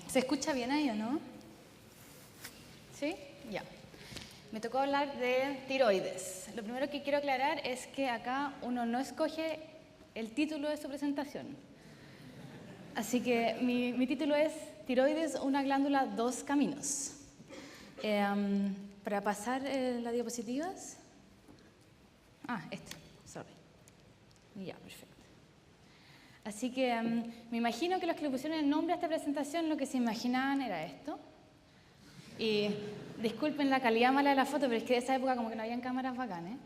¿Se escucha bien ahí o no? ¿Sí? Ya. Me tocó hablar de tiroides. Lo primero que quiero aclarar es que acá uno no escoge el título de su presentación. Así que mi título es Tiroides, una glándula, dos caminos. Para pasar las diapositivas. Sorry. Ya, perfecto. Así que me imagino que los que le pusieron el nombre a esta presentación lo que se imaginaban era esto. Y disculpen la calidad mala de la foto, pero es que de esa época como que no habían cámaras bacanes.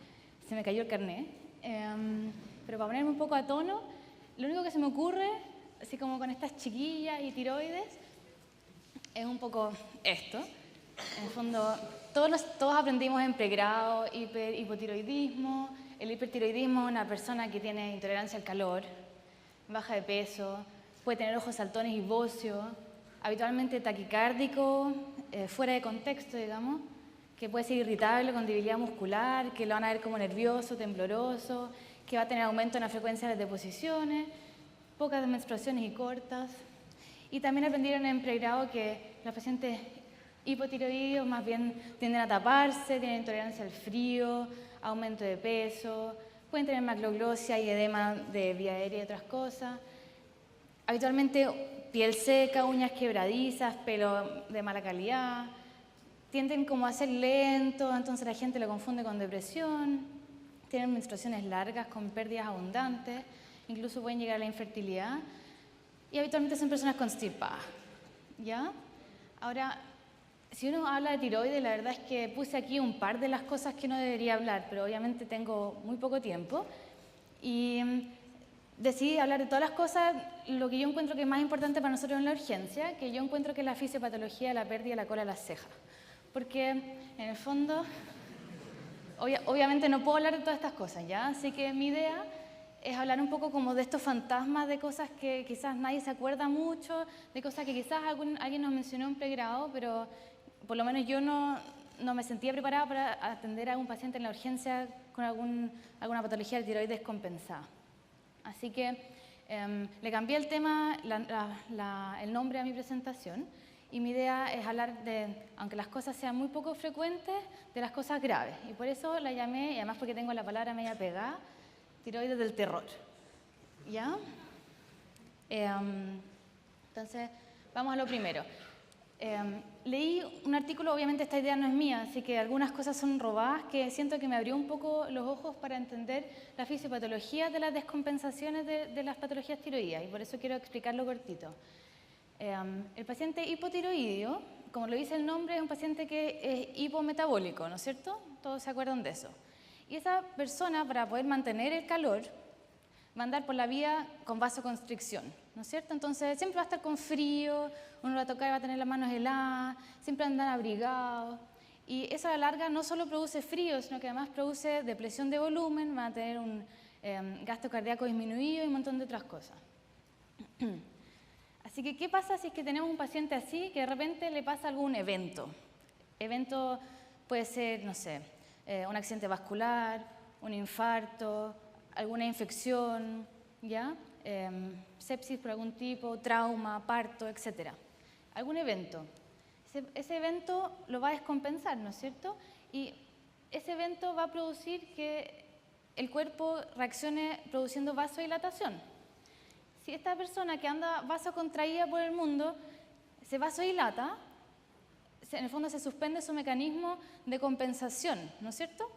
Se me cayó el carnet. Pero para ponerme un poco a tono, lo único que se me ocurre, así como con estas chiquillas y tiroides, es un poco esto. En el fondo, todos aprendimos en pregrado hipotiroidismo. El hipertiroidismo es una persona que tiene intolerancia al calor, baja de peso, puede tener ojos saltones y bocio, habitualmente taquicárdico, fuera de contexto, digamos, que puede ser irritable con debilidad muscular, que lo van a ver como nervioso, tembloroso, que va a tener aumento en la frecuencia de las deposiciones, pocas menstruaciones y cortas. Y también aprendieron en pregrado que los pacientes hipotiroideos más bien tienden a taparse, tienen intolerancia al frío, aumento de peso, pueden tener macroglosia y edema de vía aérea y otras cosas. Habitualmente piel seca, uñas quebradizas, pelo de mala calidad. Tienden como a ser lentos, entonces la gente lo confunde con depresión. Tienen menstruaciones largas con pérdidas abundantes, incluso pueden llegar a la infertilidad. Y habitualmente son personas constipadas. ¿Ya? Ahora, si uno habla de tiroides, la verdad es que puse aquí un par de las cosas que no debería hablar, pero obviamente tengo muy poco tiempo. Y decidí hablar de todas las cosas, lo que yo encuentro que es más importante para nosotros en la urgencia, que yo encuentro que es la fisiopatología de la pérdida de la cola de las cejas. Porque, en el fondo, obviamente no puedo hablar de todas estas cosas, ¿ya? Así que mi idea es hablar un poco como de estos fantasmas, de cosas que quizás nadie se acuerda mucho, de cosas que quizás alguien nos mencionó en pregrado, pero por lo menos yo no me sentía preparada para atender a un paciente en la urgencia con alguna patología de tiroides descompensada. Así que le cambié el tema, el nombre a mi presentación, y mi idea es hablar de, aunque las cosas sean muy poco frecuentes, de las cosas graves. Y por eso la llamé, y además porque tengo la palabra media pegada, tiroides del terror. ¿Ya? Entonces, vamos a lo primero. Leí un artículo, obviamente esta idea no es mía, así que algunas cosas son robadas, que siento que me abrió un poco los ojos para entender la fisiopatología de las descompensaciones de las patologías tiroideas, y por eso quiero explicarlo cortito. El paciente hipotiroideo, como lo dice el nombre, es un paciente que es hipometabólico, ¿no es cierto? Todos se acuerdan de eso. Y esa persona, para poder mantener el calor, va a andar por la vía con vasoconstricción, ¿no es cierto? Entonces siempre va a estar con frío, uno lo va a tocar y va a tener las manos heladas, siempre va a andar abrigado. Y eso a la larga no solo produce frío, sino que además produce depresión de volumen, va a tener un gasto cardíaco disminuido y un montón de otras cosas. Así que, ¿qué pasa si es que tenemos un paciente así que de repente le pasa algún evento? Evento puede ser, no sé, un accidente vascular, un infarto, alguna infección, ¿ya? Sepsis por algún tipo, trauma, parto, etc. Algún evento. Ese evento lo va a descompensar, ¿no es cierto? Y ese evento va a producir que el cuerpo reaccione produciendo vasodilatación. Si esta persona que anda vasocontraída por el mundo se vasodilata, en el fondo se suspende su mecanismo de compensación, ¿no es cierto?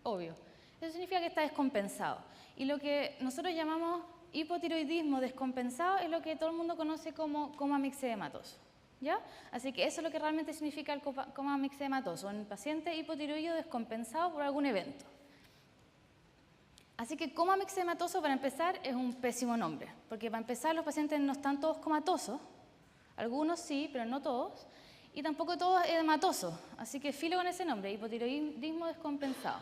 Obvio. Eso significa que está descompensado. Y lo que nosotros llamamos hipotiroidismo descompensado es lo que todo el mundo conoce como coma mixedematoso. ¿Ya? Así que eso es lo que realmente significa el coma mixedematoso, un paciente hipotiroideo descompensado por algún evento. Así que coma mixedematoso, para empezar, es un pésimo nombre, porque para empezar los pacientes no están todos comatosos, algunos sí, pero no todos, y tampoco todos edematosos, así que filo con ese nombre, hipotiroidismo descompensado.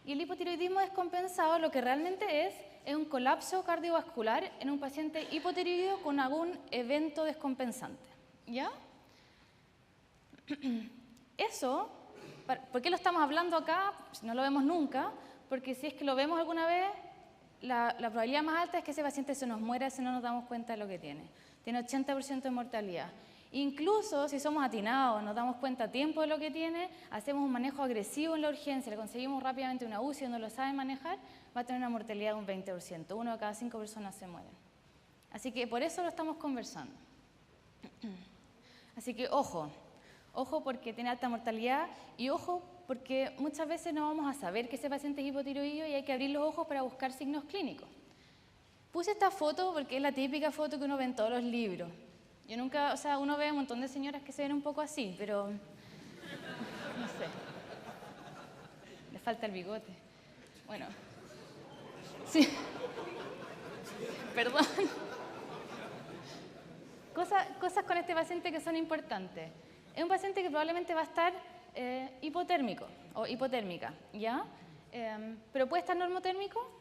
Y el hipotiroidismo descompensado lo que realmente es un colapso cardiovascular en un paciente hipotiroideo con algún evento descompensante. ¿Ya? Eso, ¿por qué lo estamos hablando acá? No lo vemos nunca, porque si es que lo vemos alguna vez, la probabilidad más alta es que ese paciente se nos muera si no nos damos cuenta de lo que tiene. Tiene 80% de mortalidad. Incluso si somos atinados, nos damos cuenta a tiempo de lo que tiene, hacemos un manejo agresivo en la urgencia, le conseguimos rápidamente una UCI donde lo saben manejar, va a tener una mortalidad de un 20%. 1 de cada 5 personas se mueren. Así que por eso lo estamos conversando. Así que ojo porque tiene alta mortalidad y ojo porque muchas veces no vamos a saber que ese paciente es hipotiroideo y hay que abrir los ojos para buscar signos clínicos. Puse esta foto porque es la típica foto que uno ve en todos los libros. Yo nunca, uno ve un montón de señoras que se ven un poco así, pero no sé. Le falta el bigote. Bueno. Sí. Perdón. Cosas con este paciente que son importantes. Es un paciente que probablemente va a estar hipotérmico o hipotérmica, ¿ya? ¿Pero puede estar normotérmico?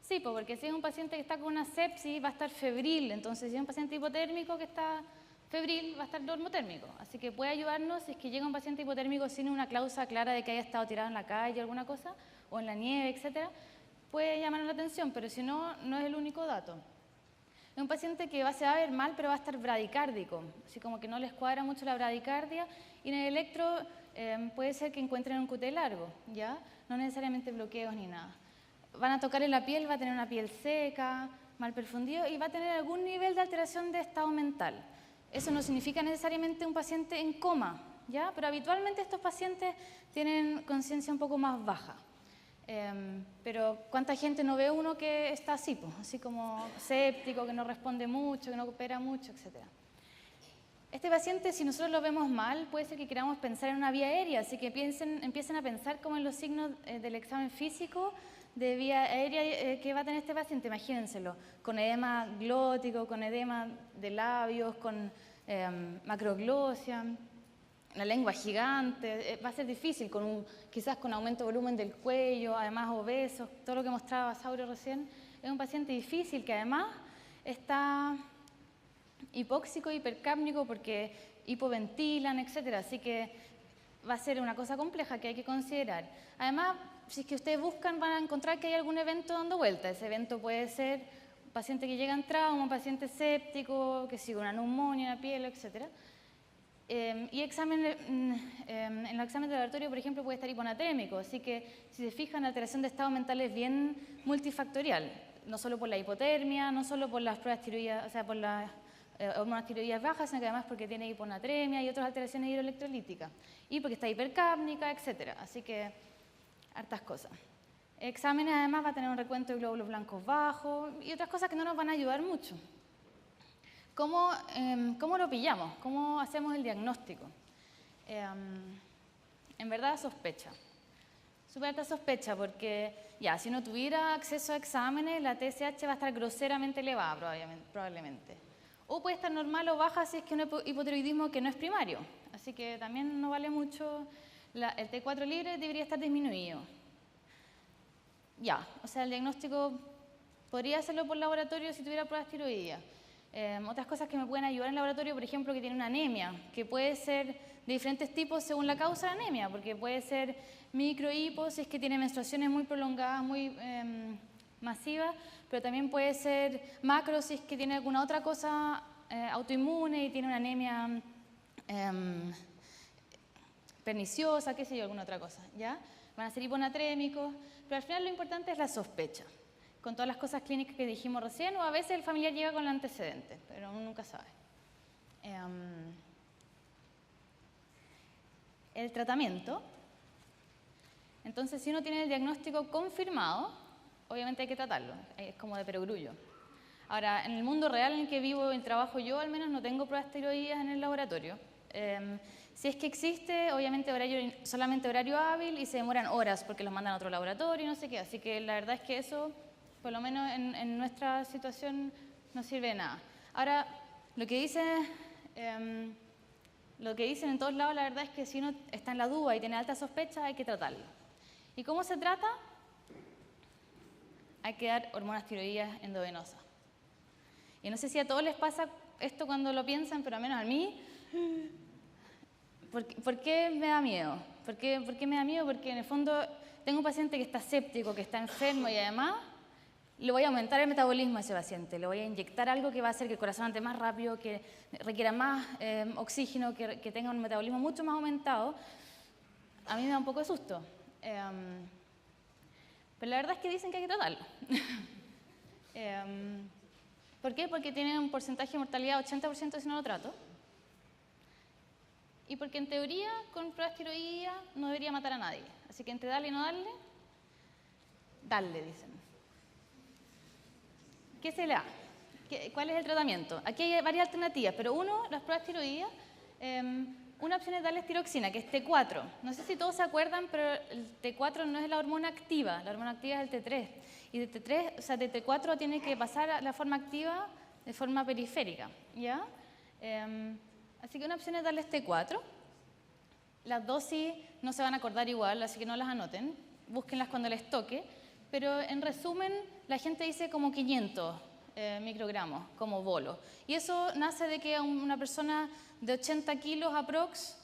Sí, porque si es un paciente que está con una sepsis, va a estar febril. Entonces, si es un paciente hipotérmico que está febril, va a estar normotérmico. Así que puede ayudarnos si es que llega un paciente hipotérmico sin una causa clara de que haya estado tirado en la calle o alguna cosa, o en la nieve, etc. Puede llamarnos la atención, pero si no, no es el único dato. Es un paciente que se va a ver mal, pero va a estar bradicárdico, así como que no les cuadra mucho la bradicardia, y en el electro puede ser que encuentren un QT largo, ¿ya? No necesariamente bloqueos ni nada. Van a tocarle la piel, va a tener una piel seca, mal perfundido, y va a tener algún nivel de alteración de estado mental. Eso no significa necesariamente un paciente en coma, ¿ya? Pero habitualmente estos pacientes tienen conciencia un poco más baja. Pero ¿cuánta gente no ve uno que está así, así como séptico, que no responde mucho, que no coopera mucho, etc.? Este paciente, si nosotros lo vemos mal, puede ser que queramos pensar en una vía aérea, así que empiecen a pensar como en los signos del examen físico de vía aérea que va a tener este paciente, imagínenselo, con edema glótico, con edema de labios, con macroglosia, la lengua gigante, va a ser difícil, quizás con aumento de volumen del cuello, además obesos, todo lo que mostraba Saurio recién. Es un paciente difícil que además está hipóxico, hipercápnico porque hipoventilan, etc. Así que va a ser una cosa compleja que hay que considerar. Además, si es que ustedes buscan, van a encontrar que hay algún evento dando vuelta. Ese evento puede ser un paciente que llega en trauma, un paciente séptico, que sigue una neumonía en la piel, etc. Y en el examen de laboratorio, por ejemplo, puede estar hiponatrémico, así que si se fijan, la alteración de estado mental es bien multifactorial, no solo por la hipotermia, no solo por las pruebas tiroides, por las hormonas tiroides bajas, sino que además porque tiene hiponatremia y otras alteraciones hidroelectrolíticas, y porque está hipercápnica, etc. Así que, hartas cosas. Exámenes además va a tener un recuento de glóbulos blancos bajos y otras cosas que no nos van a ayudar mucho. ¿Cómo lo pillamos? ¿Cómo hacemos el diagnóstico? En verdad, sospecha. Súper alta sospecha porque, si uno tuviera acceso a exámenes, la TSH va a estar groseramente elevada probablemente. O puede estar normal o baja si es que un hipotiroidismo que no es primario. Así que también no vale mucho. El T4 libre debería estar disminuido. El diagnóstico podría hacerlo por laboratorio si tuviera pruebas tiroideas. Otras cosas que me pueden ayudar en el laboratorio, por ejemplo, que tiene una anemia, que puede ser de diferentes tipos según la causa de la anemia, porque puede ser microhipo si es que tiene menstruaciones muy prolongadas, muy masivas, pero también puede ser macro si es que tiene alguna otra cosa autoinmune y tiene una anemia perniciosa, qué sé yo, alguna otra cosa, ¿ya? Van a ser hiponatrémicos, pero al final lo importante es la sospecha, con todas las cosas clínicas que dijimos recién, o a veces el familiar llega con el antecedente, pero uno nunca sabe. El tratamiento. Entonces, si uno tiene el diagnóstico confirmado, obviamente hay que tratarlo, es como de perogrullo. Ahora, en el mundo real en el que vivo y trabajo yo, al menos no tengo pruebas tiroideas en el laboratorio. Si es que existe, obviamente solamente horario hábil y se demoran horas porque los mandan a otro laboratorio y no sé qué. Así que la verdad es que eso, por lo menos en nuestra situación, no sirve de nada. Ahora, lo que dicen en todos lados, la verdad es que si uno está en la duda y tiene alta sospecha, hay que tratarlo. ¿Y cómo se trata? Hay que dar hormonas tiroideas endovenosas. Y no sé si a todos les pasa esto cuando lo piensan, pero al menos a mí. ¿Por qué me da miedo? ¿Por qué me da miedo? Porque en el fondo tengo un paciente que está séptico, que está enfermo y además le voy a aumentar el metabolismo a ese paciente, le voy a inyectar algo que va a hacer que el corazón ande más rápido, que requiera más oxígeno, que tenga un metabolismo mucho más aumentado, a mí me da un poco de susto. Pero la verdad es que dicen que hay que tratarlo. ¿Por qué? Porque tiene un porcentaje de mortalidad 80% si no lo trato. Y porque en teoría con pruebas de tiroides no debería matar a nadie. Así que entre darle y no darle, darle, dicen. ¿Qué se le da? ¿Cuál es el tratamiento? Aquí hay varias alternativas, pero las pruebas de tiroides, una opción es darles tiroxina, que es T4. No sé si todos se acuerdan, pero el T4 no es la hormona activa es el T3. Y de T3, o sea, de T4 tiene que pasar a la forma activa de forma periférica, ¿ya? Así que una opción es darles T4. Las dosis no se van a acordar igual, así que no las anoten. Búsquenlas cuando les toque. Pero en resumen, la gente dice como 500 microgramos como bolo. Y eso nace de que a una persona de 80 kilos aprox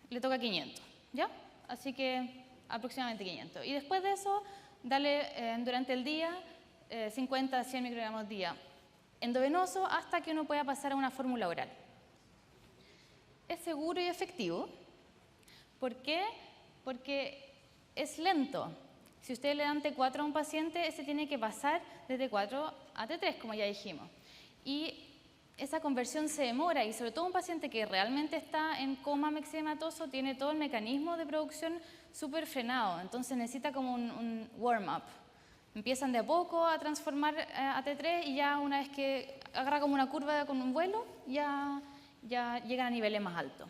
le toca 500, ¿ya? Así que aproximadamente 500. Y después de eso, dale durante el día 50 a 100 microgramos día endovenoso hasta que uno pueda pasar a una fórmula oral. Es seguro y efectivo. ¿Por qué? Porque es lento. Si ustedes le dan T4 a un paciente, ese tiene que pasar de T4 a T3, como ya dijimos. Y esa conversión se demora, y sobre todo un paciente que realmente está en coma mexematoso tiene todo el mecanismo de producción súper frenado, entonces necesita como un warm-up. Empiezan de a poco a transformar a T3 y ya una vez que agarra como una curva con un vuelo, ya llegan a niveles más altos.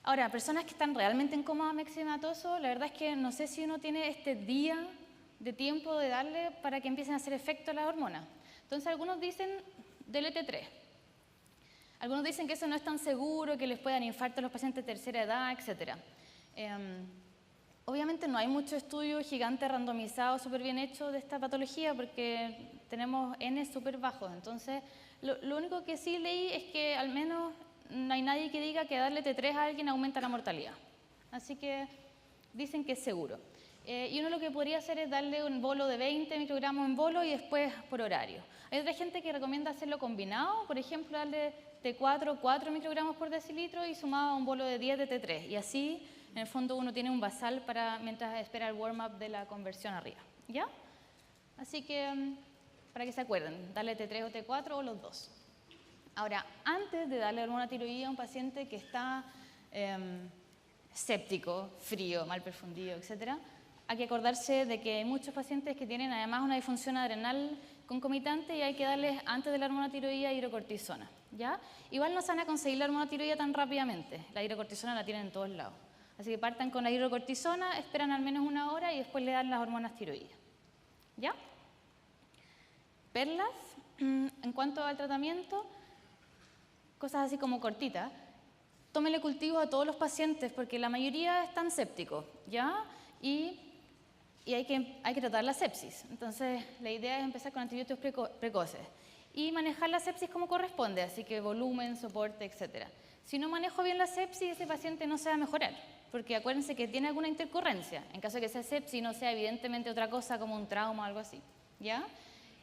Ahora, personas que están realmente en coma mexematoso, la verdad es que no sé si uno tiene este día de tiempo de darle para que empiecen a hacer efecto las hormonas. Entonces, algunos dicen del T3. Algunos dicen que eso no es tan seguro, que les puedan infarto a los pacientes de tercera edad, etc. Obviamente no hay mucho estudio gigante randomizado súper bien hecho de esta patología porque tenemos N súper bajos. Entonces, lo único que sí leí es que al menos no hay nadie que diga que darle T3 a alguien aumenta la mortalidad. Así que dicen que es seguro. Y uno lo que podría hacer es darle un bolo de 20 microgramos en bolo y después por horario. Hay otra gente que recomienda hacerlo combinado, por ejemplo, darle T4, 4 microgramos por decilitro y sumado a un bolo de 10 de T3. Y así, en el fondo, uno tiene un basal mientras espera el warm-up de la conversión arriba. ¿Ya? Así que, para que se acuerden, darle T3 o T4 o los dos. Ahora, antes de darle hormona tiroidea a un paciente que está séptico, frío, mal perfundido, etc., hay que acordarse de que hay muchos pacientes que tienen además una disfunción adrenal concomitante y hay que darles antes de la hormona tiroidea hidrocortisona, ¿ya? Igual no se van a conseguir la hormona tiroidea tan rápidamente, la hidrocortisona la tienen en todos lados. Así que partan con la hidrocortisona, esperan al menos una hora y después le dan las hormonas tiroideas, ¿ya? Perlas, en cuanto al tratamiento, cosas así como cortitas. Tómenle cultivo a todos los pacientes porque la mayoría están sépticos, ¿ya? Y hay que tratar la sepsis. Entonces, la idea es empezar con antibióticos precoces y manejar la sepsis como corresponde, así que volumen, soporte, etc. Si no manejo bien la sepsis, ese paciente no se va a mejorar, porque acuérdense que tiene alguna intercurrencia, en caso de que sea sepsis, no sea evidentemente otra cosa como un trauma o algo así, ¿ya?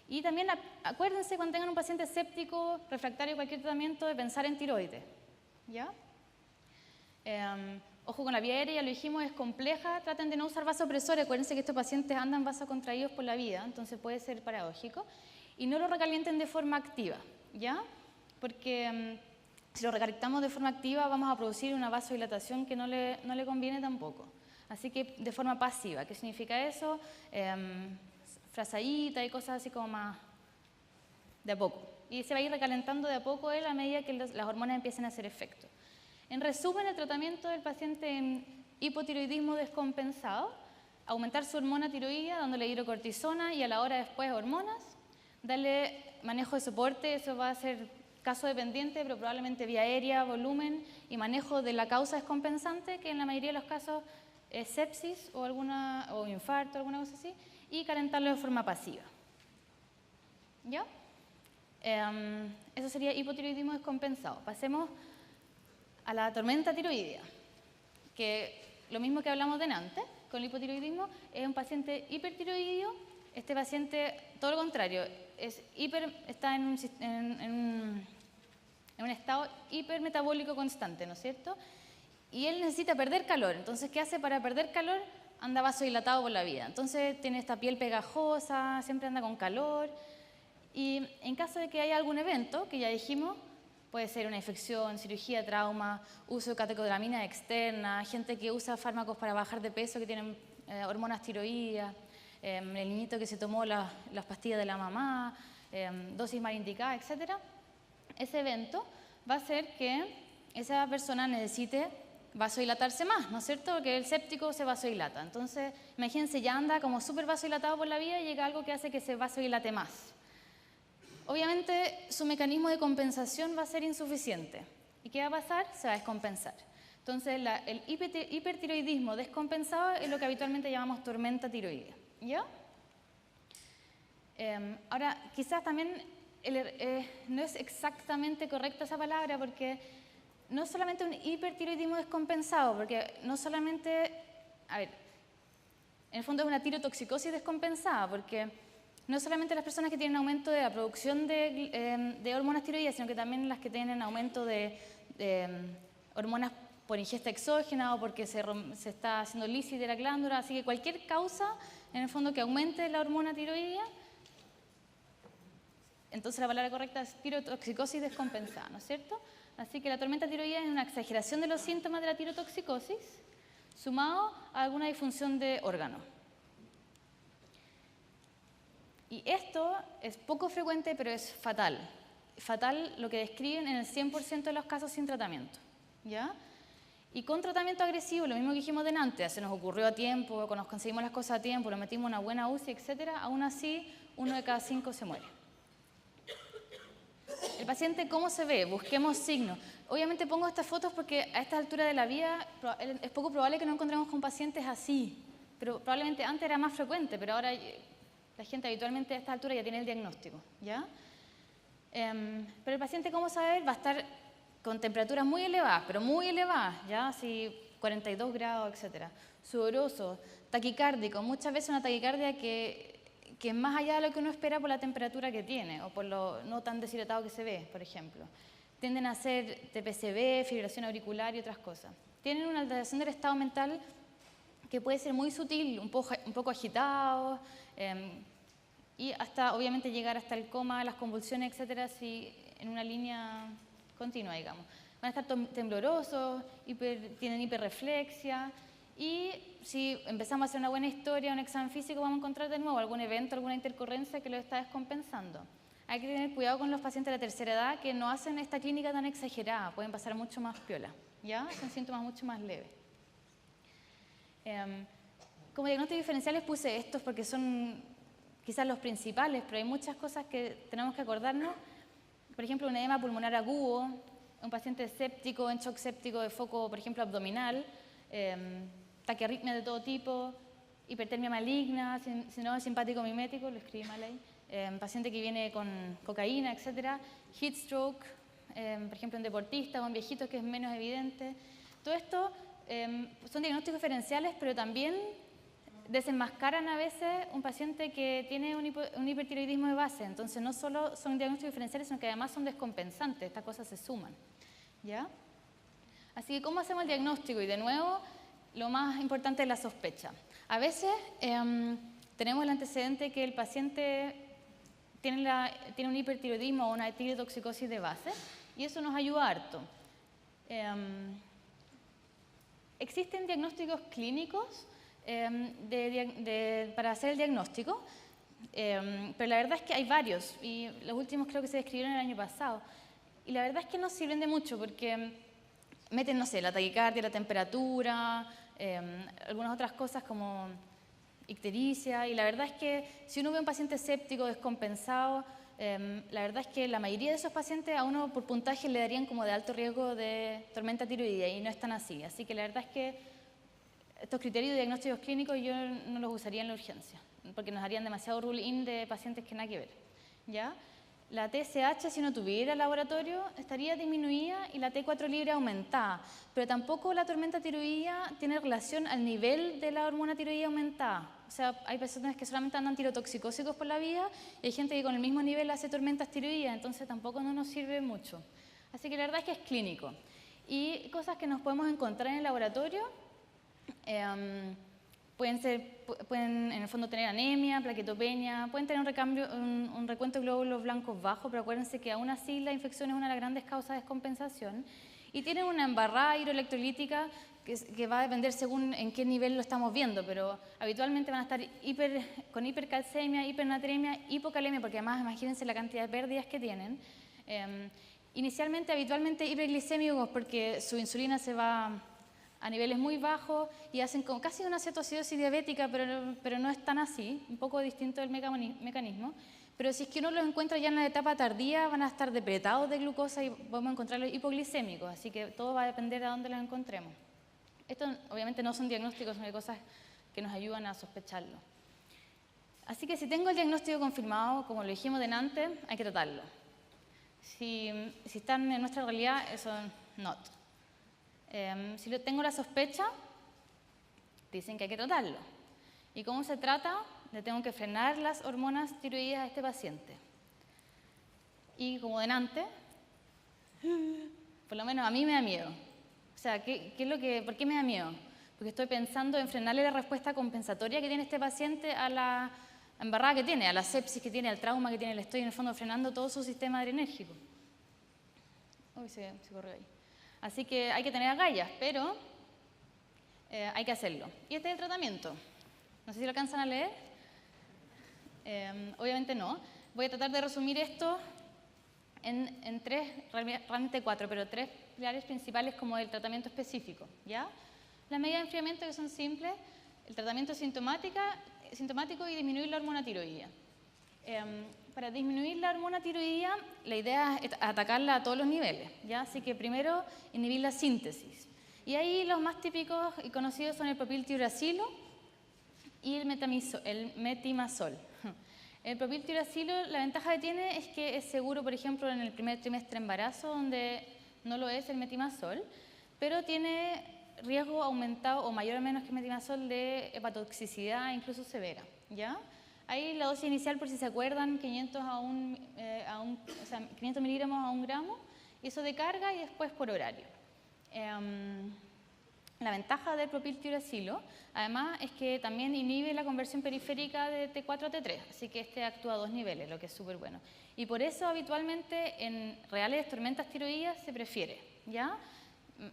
Y también acuérdense cuando tengan un paciente séptico, refractario a cualquier tratamiento, de pensar en tiroides, ¿ya? Ojo con la vía aérea, ya lo dijimos, es compleja, traten de no usar vasopresores, acuérdense que estos pacientes andan vasocontraídos por la vida, entonces puede ser paradójico, y no lo recalienten de forma activa, ¿ya? Porque si lo recalentamos de forma activa vamos a producir una vasodilatación que no le conviene tampoco, así que de forma pasiva. ¿Qué significa eso? Frasadita y cosas así como más de a poco, y se va a ir recalentando de a poco él a medida que las hormonas empiecen a hacer efecto. En resumen, el tratamiento del paciente en hipotiroidismo descompensado: aumentar su hormona tiroidea dándole hidrocortisona y a la hora después hormonas, darle manejo de soporte, eso va a ser caso dependiente, pero probablemente vía aérea, volumen y manejo de la causa descompensante, que en la mayoría de los casos es sepsis o infarto, alguna cosa así, y calentarlo de forma pasiva. ¿Ya? Eso sería hipotiroidismo descompensado. Pasemos a la tormenta tiroidea, que lo mismo que hablamos de antes, con el hipotiroidismo, es un paciente hipertiroideo Este paciente, todo lo contrario, está en un estado hipermetabólico constante, ¿no es cierto? Y él necesita perder calor. Entonces, ¿qué hace para perder calor? Anda vasodilatado por la vida. Entonces, tiene esta piel pegajosa, siempre anda con calor. Y en caso de que haya algún evento, que ya dijimos, puede ser una infección, cirugía, trauma, uso de catecolamina externa, gente que usa fármacos para bajar de peso, que tienen hormonas tiroideas, el niñito que se tomó las pastillas de la mamá, dosis mal indicada, etc. Ese evento va a hacer que esa persona necesite vasodilatarse más, ¿no es cierto? Porque el séptico se vasodilata. Entonces, imagínense, ya anda como súper vasodilatado por la vida y llega algo que hace que se vasodilate más. Obviamente, su mecanismo de compensación va a ser insuficiente. ¿Y qué va a pasar? Se va a descompensar. Entonces, el hipertiroidismo descompensado es lo que habitualmente llamamos tormenta tiroidea. ¿Ya? Ahora, quizás también no es exactamente correcta esa palabra, porque no solamente un hipertiroidismo descompensado, porque no solamente, en el fondo es una tirotoxicosis descompensada, porque no solamente las personas que tienen aumento de la producción de hormonas tiroideas, sino que también las que tienen aumento de hormonas por ingesta exógena o porque se está haciendo lisis de la glándula. Así que cualquier causa, en el fondo, que aumente la hormona tiroidea, entonces la palabra correcta es tirotoxicosis descompensada, ¿no es cierto? Así que la tormenta tiroidea es una exageración de los síntomas de la tirotoxicosis sumado a alguna disfunción de órgano. Y esto es poco frecuente, pero es fatal. Fatal lo que describen en el 100% de los casos sin tratamiento. ¿Ya? Y con tratamiento agresivo, lo mismo que dijimos delante, se nos ocurrió a tiempo, nos conseguimos las cosas a tiempo, nos metimos una buena UCI, etc., aún así, 1 de cada 5 se muere. El paciente, ¿cómo se ve? Busquemos signos. Obviamente pongo estas fotos porque a esta altura de la vida es poco probable que nos encontremos con pacientes así. Pero probablemente antes era más frecuente, pero ahora la gente habitualmente a esta altura ya tiene el diagnóstico. ¿Ya? Pero el paciente, ¿cómo se va a ver? Va a estar con temperaturas muy elevadas, pero muy elevadas, ¿ya? Así 42 grados, etc. Sudoroso, taquicárdico, muchas veces una taquicardia que es más allá de lo que uno espera por la temperatura que tiene o por lo no tan deshidratado que se ve, por ejemplo. Tienden a hacer TPCB, fibrilación auricular y otras cosas. Tienen una alteración del estado mental que puede ser muy sutil, un poco agitado, y hasta, obviamente, llegar hasta el coma, las convulsiones, etcétera, si en una línea continua, digamos. Van a estar temblorosos, tienen hiperreflexia, y si empezamos a hacer una buena historia, un examen físico, vamos a encontrar de nuevo algún evento, alguna intercorrencia que lo está descompensando. Hay que tener cuidado con los pacientes de la tercera edad que no hacen esta clínica tan exagerada, pueden pasar mucho más piola, ¿ya? Son síntomas mucho más leves. Como diagnósticos diferenciales puse estos porque son quizás los principales, pero hay muchas cosas que tenemos que acordarnos. Por ejemplo, un edema pulmonar agudo, un paciente séptico, en shock séptico de foco, por ejemplo, abdominal, taquiarritmia de todo tipo, hipertermia maligna, síndrome simpático mimético, lo escribí mal ahí, paciente que viene con cocaína, etc. Heat stroke, por ejemplo, en deportistas o en viejitos, que es menos evidente. Todo esto son diagnósticos diferenciales, pero también desenmascaran a veces un paciente que tiene un hipertiroidismo de base. Entonces, no solo son diagnósticos diferenciales, sino que además son descompensantes. Estas cosas se suman. ¿Ya? Así que, ¿cómo hacemos el diagnóstico? Y de nuevo, lo más importante es la sospecha. A veces tenemos el antecedente que el paciente tiene un hipertiroidismo o una tirotoxicosis de base, y eso nos ayuda harto. Existen diagnósticos clínicos para hacer el diagnóstico, pero la verdad es que hay varios, y los últimos creo que se describieron el año pasado. Y la verdad es que no sirven de mucho porque meten, no sé, la taquicardia, la temperatura, algunas otras cosas como ictericia, y la verdad es que si uno ve un paciente séptico descompensado, la verdad es que la mayoría de esos pacientes a uno por puntaje le darían como de alto riesgo de tormenta tiroidea, y no es tan así. Así que la verdad es que estos criterios de diagnósticos clínicos yo no los usaría en la urgencia, porque nos harían demasiado rule-in de pacientes que nada que ver. ¿Ya? la TSH, si no tuviera laboratorio, estaría disminuida y la T4 libre aumentada. Pero tampoco la tormenta tiroidea tiene relación al nivel de la hormona tiroidea aumentada. O sea, hay personas que solamente andan tirotoxicósicos por la vida y hay gente que con el mismo nivel hace tormentas tiroideas, entonces tampoco no nos sirve mucho. Así que la verdad es que es clínico. Y cosas que nos podemos encontrar en el laboratorio, pueden en el fondo tener anemia, plaquetopenia, pueden tener un recuento de glóbulos blancos bajo, pero acuérdense que aún así la infección es una de las grandes causas de descompensación. Y tienen una embarrada hidroelectrolítica que va a depender según en qué nivel lo estamos viendo, pero habitualmente van a estar con hipercalcemia, hipernatremia, hipocalemia, porque además imagínense la cantidad de pérdidas que tienen. Inicialmente, habitualmente hiperglicémicos porque su insulina se va a niveles muy bajos y hacen como casi una cetoacidosis diabética, pero no es tan así, un poco distinto el mecanismo. Pero si es que uno los encuentra ya en la etapa tardía, van a estar depletados de glucosa y podemos encontrarlos hipoglicémicos, así que todo va a depender de dónde los encontremos. Esto obviamente no son diagnósticos, son cosas que nos ayudan a sospecharlo. Así que si tengo el diagnóstico confirmado, como lo dijimos delante, hay que tratarlo. Si están en nuestra realidad, eso not. Si tengo la sospecha, dicen que hay que tratarlo. ¿Y cómo se trata? Le tengo que frenar las hormonas tiroideas a este paciente. Y como delante, por lo menos a mí me da miedo. O sea, ¿por qué me da miedo? Porque estoy pensando en frenarle la respuesta compensatoria que tiene este paciente a la embarrada que tiene, a la sepsis que tiene, al trauma que tiene. Le estoy en el fondo frenando todo su sistema adrenérgico. Uy, se corrió ahí. Así que hay que tener agallas, pero hay que hacerlo. Y este es el tratamiento. No sé si lo alcanzan a leer. Obviamente no. Voy a tratar de resumir esto en tres, realmente cuatro, pero tres pilares principales como el tratamiento específico, ¿ya? Las medidas de enfriamiento que son simples, el tratamiento sintomático y disminuir la hormona tiroidea. Para disminuir la hormona tiroidea, la idea es atacarla a todos los niveles, ¿ya? Así que primero inhibir la síntesis. Y ahí los más típicos y conocidos son el propiltiuracilo y el metimazol. El propiltiuracilo, la ventaja que tiene es que es seguro, por ejemplo, en el primer trimestre de embarazo, donde no lo es el metimazol, pero tiene riesgo aumentado o mayor o menos que el metimazol de hepatotoxicidad, incluso severa, ¿ya? Ahí la dosis inicial, por si se acuerdan, 500 miligramos a 1 gramo, y eso de carga y después por horario. La ventaja del propiltiuracilo, además, es que también inhibe la conversión periférica de T4 a T3, así que este actúa a 2 niveles, lo que es súper bueno. Y por eso habitualmente en reales tormentas tiroideas se prefiere, ¿ya?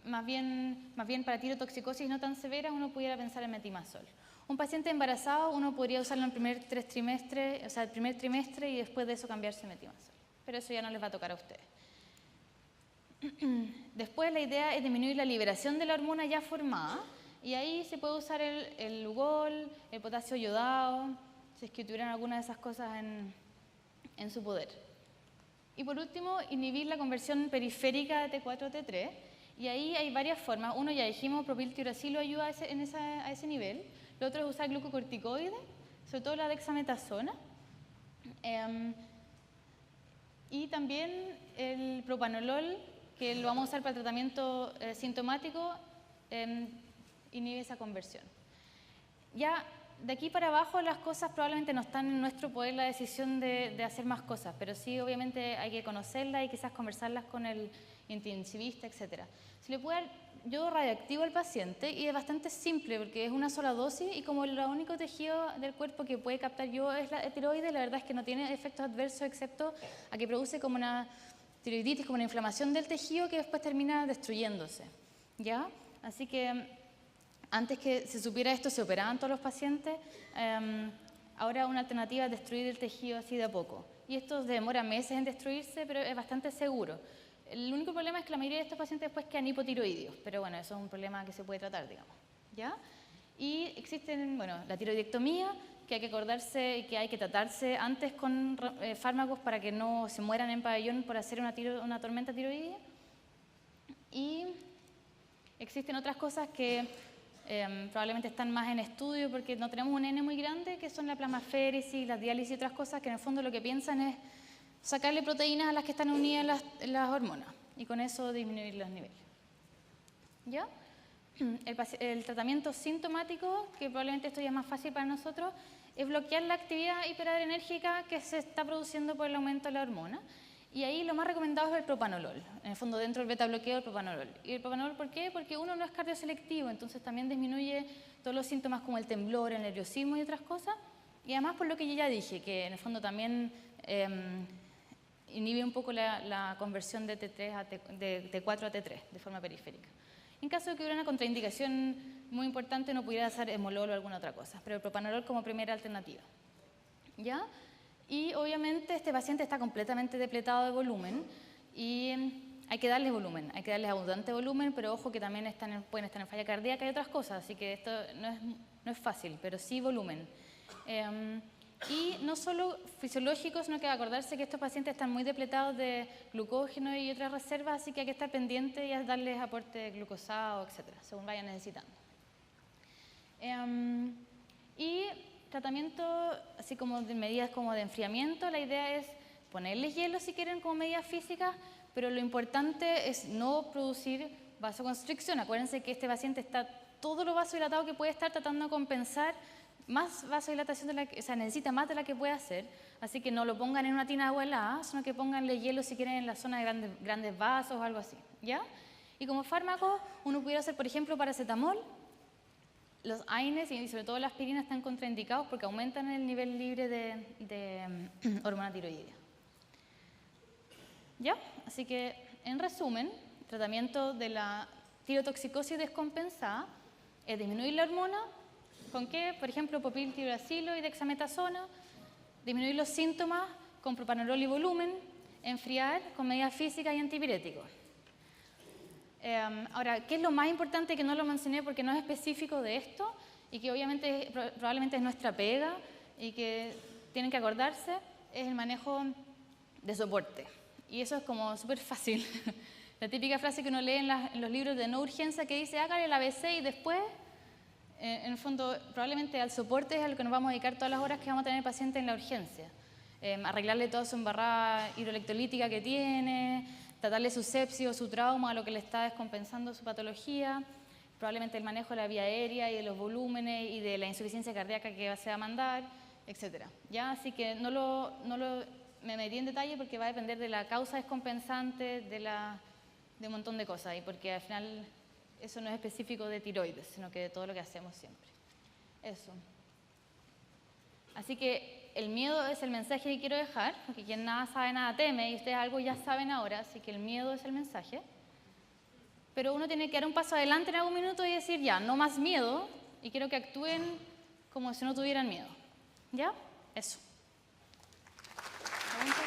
Más bien para tirotoxicosis no tan severa uno pudiera pensar en metimazol. Un paciente embarazado uno podría usarlo en el primer trimestre y después de eso cambiarse a metimazol. Pero eso ya no les va a tocar a ustedes. Después la idea es disminuir la liberación de la hormona ya formada y ahí se puede usar el Lugol, el potasio yodado, si es que tuvieran alguna de esas cosas en su poder. Y por último, inhibir la conversión periférica de T4 a T3 y ahí hay varias formas. Uno ya dijimos, propiltiuracilo ayuda a ese nivel. Lo otro es usar glucocorticoides, sobre todo la dexametasona. Y también el propanolol, que lo vamos a usar para el tratamiento sintomático, inhibe esa conversión. Ya de aquí para abajo las cosas probablemente no están en nuestro poder la decisión de hacer más cosas, pero sí obviamente hay que conocerlas y quizás conversarlas con el intensivista, etc. Se le puede dar yodo radioactivo al paciente y es bastante simple porque es una sola dosis y como el único tejido del cuerpo que puede captar yodo es la tiroides, la verdad es que no tiene efectos adversos excepto a que produce como una tiroiditis, como una inflamación del tejido que después termina destruyéndose, ¿ya? Así que antes que se supiera esto se operaban todos los pacientes, ahora una alternativa es destruir el tejido así de a poco. Y esto demora meses en destruirse, pero es bastante seguro. El único problema es que la mayoría de estos pacientes después quedan hipotiroideos, pero bueno, eso es un problema que se puede tratar, digamos, ¿ya? Y existen, bueno, la tiroidectomía, que hay que acordarse que hay que tratarse antes con fármacos para que no se mueran en pabellón por hacer una tormenta tiroidea. Y existen otras cosas que probablemente están más en estudio porque no tenemos un N muy grande, que son la plasmaféresis, la diálisis y otras cosas que en el fondo lo que piensan es sacarle proteínas a las que están unidas las hormonas y con eso disminuir los niveles. ¿Ya? El tratamiento sintomático, que probablemente esto ya es más fácil para nosotros, es bloquear la actividad hiperadrenérgica que se está produciendo por el aumento de la hormona. Y ahí lo más recomendado es el propanolol. En el fondo, dentro del beta bloqueo, el propanolol. ¿Y el propanolol por qué? Porque uno no es cardioselectivo, entonces también disminuye todos los síntomas como el temblor, el nerviosismo y otras cosas. Y además, por lo que yo ya dije, que en el fondo también inhibe un poco la conversión de T4 a T3 de forma periférica. En caso de que hubiera una contraindicación muy importante, no pudiera ser esmolol o alguna otra cosa, pero el propanolol como primera alternativa. ¿Ya? Y obviamente este paciente está completamente depletado de volumen y hay que darle volumen, hay que darle abundante volumen, pero ojo que también pueden estar en falla cardíaca y otras cosas, así que esto no es fácil, pero sí volumen. Y no solo fisiológicos, sino que acordarse que estos pacientes están muy depletados de glucógeno y otras reservas, así que hay que estar pendiente y darles aporte de glucosado, etcétera, según vayan necesitando. Y tratamiento, así como de medidas como de enfriamiento, la idea es ponerles hielo si quieren como medidas físicas, pero lo importante es no producir vasoconstricción. Acuérdense que este paciente está todo lo vasodilatado que puede estar tratando de compensar más vasodilatación, o sea, necesita más de la que puede hacer, así que no lo pongan en una tina de agua helada, sino que pónganle hielo si quieren en la zona de grandes vasos o algo así, ¿ya? Y como fármaco, uno pudiera hacer, por ejemplo, paracetamol. Los AINES y sobre todo la aspirina están contraindicados porque aumentan el nivel libre de hormona tiroidea. ¿Ya? Así que, en resumen, el tratamiento de la tirotoxicosis descompensada es disminuir la hormona. ¿Con qué? Por ejemplo, propiltiuracilo y dexametasona. Disminuir los síntomas con propanolol y volumen. Enfriar con medidas físicas y antipiréticos. Ahora, ¿qué es lo más importante que no lo mencioné porque no es específico de esto y que obviamente probablemente es nuestra pega y que tienen que acordarse? Es el manejo de soporte. Y eso es como súper fácil. La típica frase que uno lee en los libros de no urgencia que dice hágale el ABC y después, en el fondo, probablemente al soporte es a lo que nos vamos a dedicar todas las horas que vamos a tener el paciente en la urgencia. Arreglarle toda su embarrada hidroelectrolítica que tiene, tratarle su sepsis o su trauma, lo que le está descompensando su patología, probablemente el manejo de la vía aérea y de los volúmenes y de la insuficiencia cardíaca que se va a mandar, etc. ¿Ya? Así que me metí en detalle porque va a depender de la causa descompensante, de un montón de cosas, y porque al final eso no es específico de tiroides, sino que de todo lo que hacemos siempre. Eso. Así que el miedo es el mensaje que quiero dejar, porque quien nada sabe, nada teme, y ustedes algo ya saben ahora, así que el miedo es el mensaje. Pero uno tiene que dar un paso adelante en algún minuto y decir, ya, no más miedo, y quiero que actúen como si no tuvieran miedo. ¿Ya? Eso. ¿Preguntas?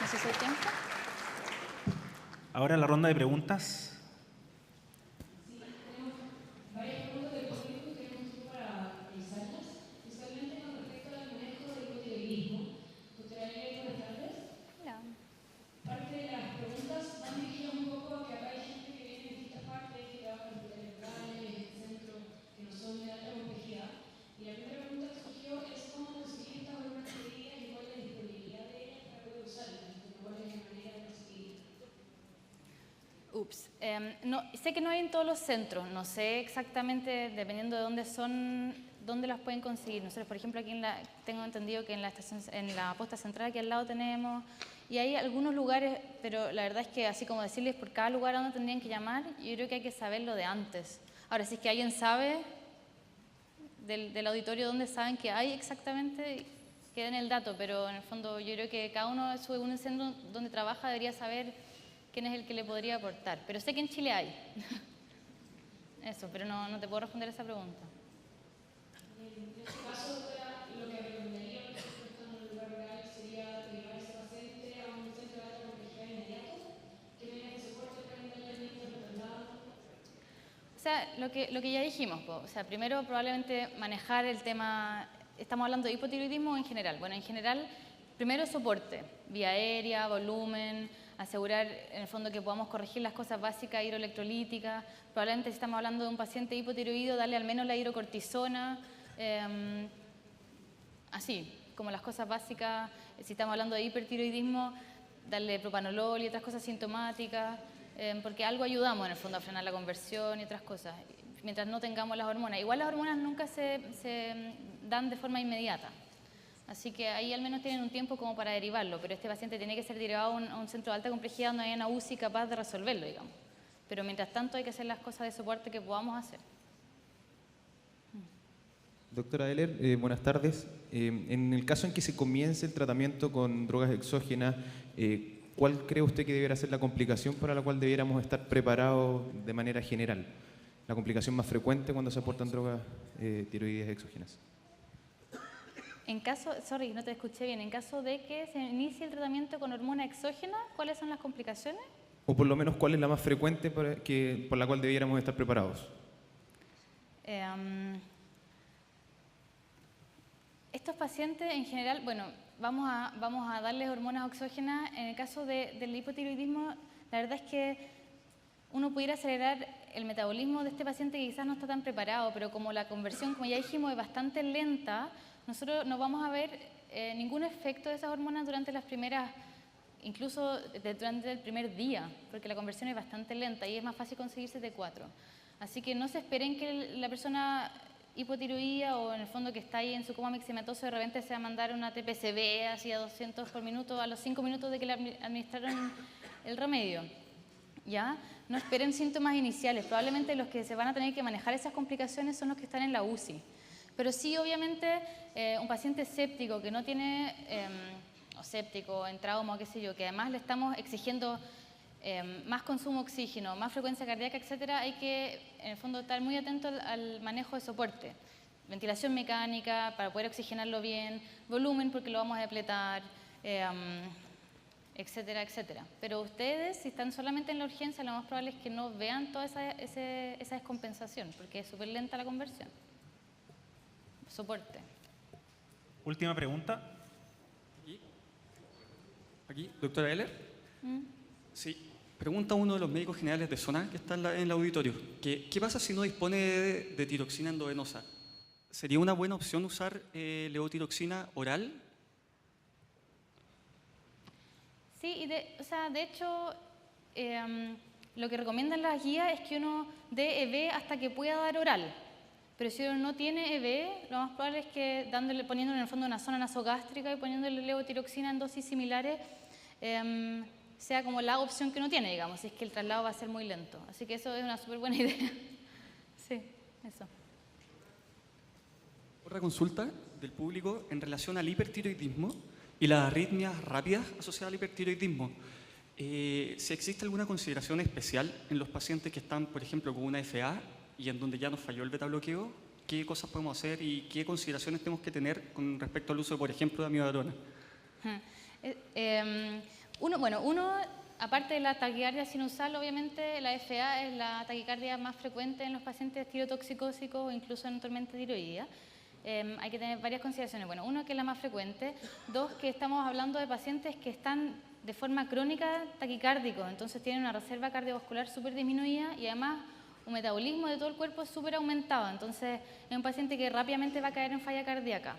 No sé si hay tiempo. Ahora la ronda de preguntas. No, sé que no hay en todos los centros, no sé exactamente, dependiendo de dónde son, dónde las pueden conseguir. Nosotros, por ejemplo, aquí tengo entendido que en la posta central aquí al lado tenemos, y hay algunos lugares, pero la verdad es que así como decirles por cada lugar a donde tendrían que llamar, yo creo que hay que saberlo de antes. Ahora, si es que alguien sabe del auditorio dónde saben que hay exactamente, que den el dato, pero en el fondo yo creo que cada uno, según el centro donde trabaja, debería saber quién es el que le podría aportar. Pero sé que en Chile hay. Eso, pero no te puedo responder esa pregunta. En este caso, lo que recomendaría, por ejemplo, estando en un lugar rural, sería llevar a ese paciente a un centro de alta complejidad inmediato. ¿Qué medidas de soporte pueden darle al niño de traslado? O sea, lo que ya dijimos, o sea, primero probablemente manejar el tema, estamos hablando de hipotiroidismo en general. Bueno, en general, primero soporte, vía aérea, volumen, asegurar en el fondo que podamos corregir las cosas básicas hidroelectrolíticas. Probablemente si estamos hablando de un paciente hipotiroído, darle al menos la hidrocortisona. así, como las cosas básicas, si estamos hablando de hipertiroidismo, darle propanolol y otras cosas sintomáticas, porque algo ayudamos en el fondo a frenar la conversión y otras cosas, mientras no tengamos las hormonas. Igual las hormonas nunca se dan de forma inmediata, así que ahí al menos tienen un tiempo como para derivarlo, pero este paciente tiene que ser derivado a un centro de alta complejidad donde haya una UCI capaz de resolverlo, digamos. Pero mientras tanto hay que hacer las cosas de soporte que podamos hacer. Doctora Heller, buenas tardes. En el caso en que se comience el tratamiento con drogas exógenas, ¿cuál cree usted que debiera ser la complicación para la cual debiéramos estar preparados de manera general? La complicación más frecuente cuando se aportan drogas tiroideas exógenas. En caso, sorry, no te escuché bien, en caso de que se inicie el tratamiento con hormona exógena, ¿cuáles son las complicaciones? O por lo menos, ¿cuál es la más frecuente por la cual debiéramos estar preparados? Estos pacientes en general, bueno, vamos a darles hormonas exógenas. En el caso del hipotiroidismo, la verdad es que uno pudiera acelerar el metabolismo de este paciente que quizás no está tan preparado, pero como la conversión, como ya dijimos, es bastante lenta, nosotros no vamos a ver ningún efecto de esas hormonas durante las primeras, incluso durante el primer día, porque la conversión es bastante lenta y es más fácil conseguir CT4. Así que no se esperen que la persona hipotiroidía o en el fondo que está ahí en su coma mixematoso de repente se va a mandar una TPCB así a 200 por minuto a los 5 minutos de que le administraron el remedio. ¿Ya? No esperen síntomas iniciales, probablemente los que se van a tener que manejar esas complicaciones son los que están en la UCI. Pero sí, obviamente, un paciente séptico que no tiene, o séptico, en trauma o qué sé yo, que además le estamos exigiendo más consumo de oxígeno, más frecuencia cardíaca, etcétera, hay que, en el fondo, estar muy atento al manejo de soporte. Ventilación mecánica para poder oxigenarlo bien, volumen porque lo vamos a depletar, etcétera, etcétera. Pero ustedes, si están solamente en la urgencia, lo más probable es que no vean toda esa descompensación, porque es súper lenta la conversión. Soporte. Última pregunta. Aquí, doctora Heller. Sí, pregunta uno de los médicos generales de zona que está en el auditorio. ¿Qué pasa si no dispone de tiroxina endovenosa? ¿Sería una buena opción usar levotiroxina oral? Sí, de hecho, lo que recomiendan las guías es que uno dé EV hasta que pueda dar oral. Pero si uno no tiene EV, lo más probable es que poniéndole en el fondo una zona nasogástrica y poniéndole levotiroxina en dosis similares, sea como la opción que uno tiene, digamos, si es que el traslado va a ser muy lento. Así que eso es una súper buena idea. Sí, eso. Otra consulta del público en relación al hipertiroidismo y las arritmias rápidas asociadas al hipertiroidismo. Si existe alguna consideración especial en los pacientes que están, por ejemplo, con una FA y en donde ya nos falló el betabloqueo, ¿qué cosas podemos hacer y qué consideraciones tenemos que tener con respecto al uso, por ejemplo, de amiodarona? Uno, aparte de la taquicardia sinusal, obviamente la FA es la taquicardia más frecuente en los pacientes tirotoxicósicos o incluso en tormenta tiroidea. Hay que tener varias consideraciones. Bueno, uno, que es la más frecuente. Dos, que estamos hablando de pacientes que están de forma crónica taquicárdicos, entonces tienen una reserva cardiovascular súper disminuida y además un metabolismo de todo el cuerpo súper aumentado. Entonces es un paciente que rápidamente va a caer en falla cardíaca.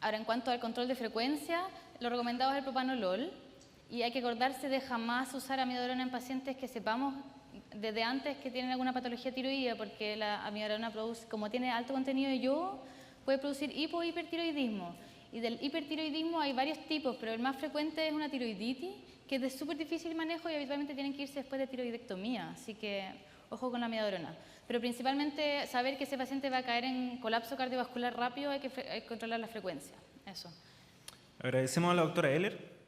Ahora, en cuanto al control de frecuencia, lo recomendado es el propanolol y hay que acordarse de jamás usar amiodarona en pacientes que sepamos desde antes que tienen alguna patología tiroidea, porque la amiodarona produce, como tiene alto contenido de yodo, puede producir hipertiroidismo. Y del hipertiroidismo hay varios tipos, pero el más frecuente es una tiroiditis, que es de súper difícil manejo y habitualmente tienen que irse después de tiroidectomía, así que ojo con la amiodarona. Pero principalmente saber que ese paciente va a caer en colapso cardiovascular rápido, hay que controlar la frecuencia. Eso. Agradecemos a la doctora Heller.